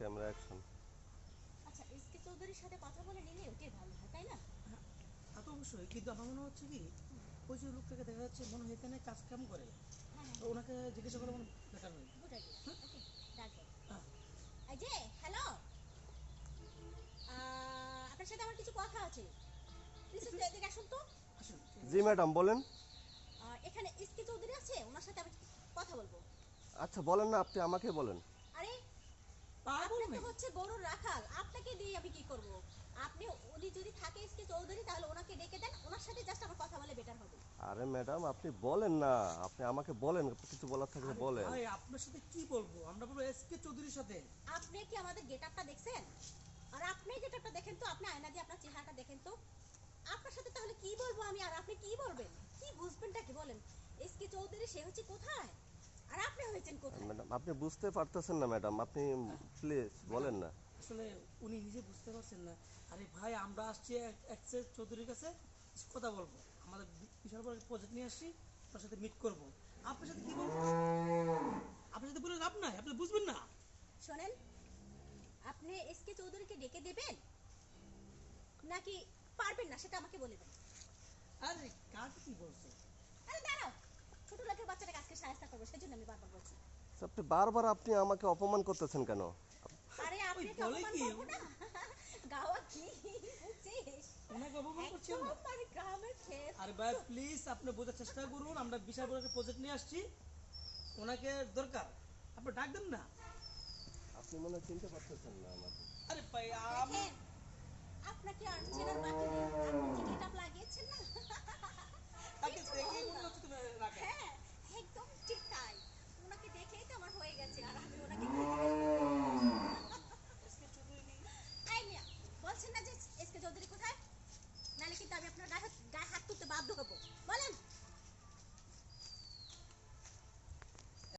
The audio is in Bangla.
Camera action. আচ্ছা, এসকে চৌধুরীর সাথে কথা বলে নিলে ওটাই ভালো হয়, তাই না? তা তো অবশ্যই, কিন্তু আমার মনে হচ্ছে কি, ওই যে লোকটাকে দেখা যাচ্ছে মনে হয় এখানে কাজ কাম করে, হ্যাঁ হ্যাঁ, তো ওনাকে জিজ্ঞাসা করলে মনে বেটার হয়। Good idea. ওকে, ডাকো। হ্যাঁ, এই যে, হ্যালো, আপনার সাথে আমার কিছু কথা আছে। প্লিজ একটু এদিকে আসুন তো। আসুন। জি ম্যাডাম বলেন। এখানে এসকে চৌধুরী আছে, ওনার সাথে আমি কথা বলবো। আচ্ছা বলেন না, আপনি আমাকে বলেন। আরে, পাগল আপনি তো নাকি? হচ্ছে গরুর রাখাল, আপনাকে দিয়ে আমি কি করব? আপনি, উনি যদি থাকে এসকে চৌধুরী, তাহলে ওনাকে ডেকে দেন, ওনার সাথে জাস্ট আমার কথা বলে বেটার হবে। আরে ম্যাডাম আপনি বলেন না, আপনি আমাকে বলেন, কিছু বলার থাকলে আরে বলেন। ভাই, আপনার সাথে কি বলবো, আমরা বলবো এসকে চৌধুরীর সাথে। আপনি কি আমাদের গেটআপটা দেখছেন? আর আপনি গেটআপটা দেখেন তো, আপনি আয়না দিয়ে আপনার চেহারাটা দেখেন তো। আপনার সাথে তাহলে কি বলবো আমি, আর আপনি কি বলবেন? কি বুঝবেনটা কি বলেন? এসকে চৌধুরী সে হচ্ছে কোথায়, আর আপনি হয়েছেন কোথায়? ম্যাডাম আপনি বুঝতে পারতেছেন না ম্যাডাম, আপনি প্লিজ বলেন না। আসলে উনি নিজে বুঝতে পারছেন না। আরে ভাই, আমরা আসছি এক্সে চৌধুরীর কাছে কিছু কথা বলবো, আমাদের বিশাল বড় প্রজেক্ট নিয়ে আসছি, তার সাথে মিট করবো। আপনার সাথে কি বলবো? আপনার সাথে বলে লাভ নাই, আপনি বুঝবেন না। শোনেন, আপনি এসকে চৌধুরীকে ডেকে দেবেন নাকি পারবেন না সেটা আমাকে বলে দেন। আরে কাকে কি বলছো? আরে দাঁড়াও, ছোট লোকের বাচ্চাটাকে আজকে সাহায্য করবো, সেজন্য আমি বারবার বলছি। আপনি বারবার আপনি আমাকে অপমান করতেছেন কেন? আরে ওই আপনি কি বলে অপমান কি? করবো না? গাওয়া কি বুঝছিস? ওনাকে অপমান করছেন একদম না? মানে গ্রামের ক্ষেত। আরে ভাই প্লিজ, আপনি বোঝার চেষ্টা করুন, আমরা বিশাল বড় একটা প্রজেক্ট নিয়ে আসছি, ওনাকে দরকার, আপনি ডাক দেন না। আপনি মনে হয় চিনতে পারতেছেন না আমাকে। আরে ভাই আমি দেখেন, আপনাকে আর চেনার বাকি নেই। আপনি